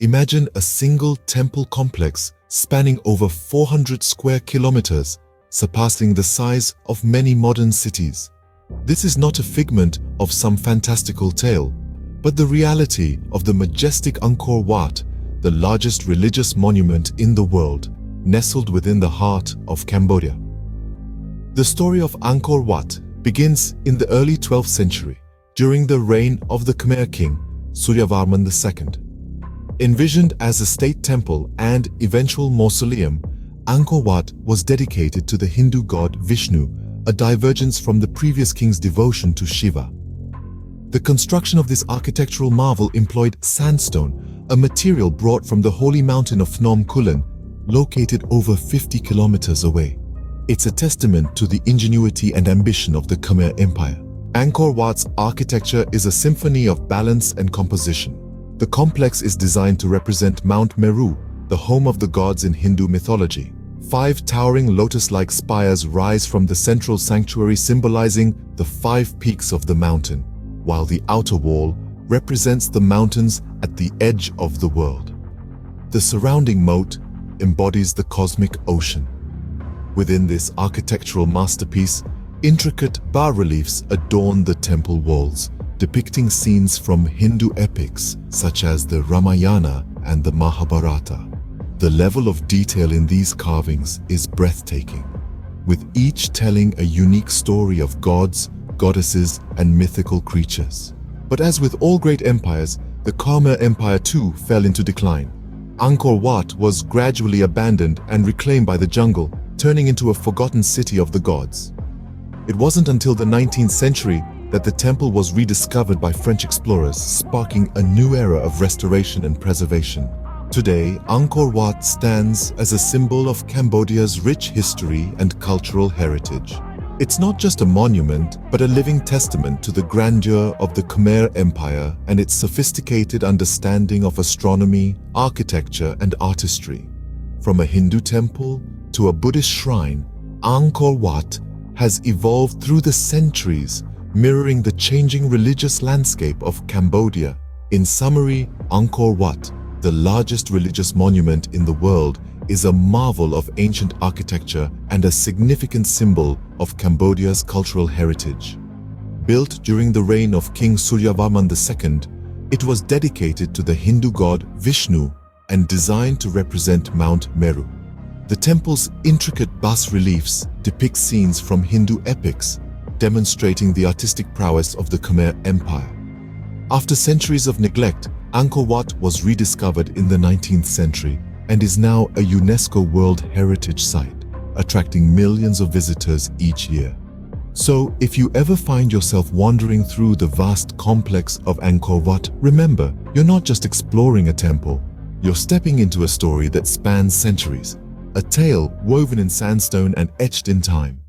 Imagine a single temple complex spanning over 400 square kilometers, surpassing the size of many modern cities. This is not a figment of some fantastical tale, but the reality of the majestic Angkor Wat, the largest religious monument in the world, nestled within the heart of Cambodia. The story of Angkor Wat begins in the early 12th century, during the reign of the Khmer king, Suryavarman II. Envisioned as a state temple and eventual mausoleum, Angkor Wat was dedicated to the Hindu god Vishnu, a divergence from the previous king's devotion to Shiva. The construction of this architectural marvel employed sandstone, a material brought from the holy mountain of Phnom Kulen, located over 50 kilometers away. It's a testament to the ingenuity and ambition of the Khmer Empire. Angkor Wat's architecture is a symphony of balance and composition. The complex is designed to represent Mount Meru, the home of the gods in Hindu mythology. 5 towering lotus-like spires rise from the central sanctuary, symbolizing the 5 peaks of the mountain, while the outer wall represents the mountains at the edge of the world. The surrounding moat embodies the cosmic ocean. Within this architectural masterpiece, intricate bas-reliefs adorn the temple walls, depicting scenes from Hindu epics such as the Ramayana and the Mahabharata. The level of detail in these carvings is breathtaking, with each telling a unique story of gods, goddesses, and mythical creatures. But as with all great empires, the Khmer Empire too fell into decline. Angkor Wat was gradually abandoned and reclaimed by the jungle, turning into a forgotten city of the gods. It wasn't until the 19th century that the temple was rediscovered by French explorers, sparking a new era of restoration and preservation. Today, Angkor Wat stands as a symbol of Cambodia's rich history and cultural heritage. It's not just a monument, but a living testament to the grandeur of the Khmer Empire and its sophisticated understanding of astronomy, architecture, and artistry. From a Hindu temple to a Buddhist shrine, Angkor Wat has evolved through the centuries, mirroring the changing religious landscape of Cambodia. In summary, Angkor Wat, the largest religious monument in the world, is a marvel of ancient architecture and a significant symbol of Cambodia's cultural heritage. Built during the reign of King Suryavarman II, it was dedicated to the Hindu god Vishnu and designed to represent Mount Meru. The temple's intricate bas-reliefs depict scenes from Hindu epics, demonstrating the artistic prowess of the Khmer Empire. After centuries of neglect, Angkor Wat was rediscovered in the 19th century and is now a UNESCO World Heritage Site, attracting millions of visitors each year. So, if you ever find yourself wandering through the vast complex of Angkor Wat, remember, you're not just exploring a temple, you're stepping into a story that spans centuries, a tale woven in sandstone and etched in time.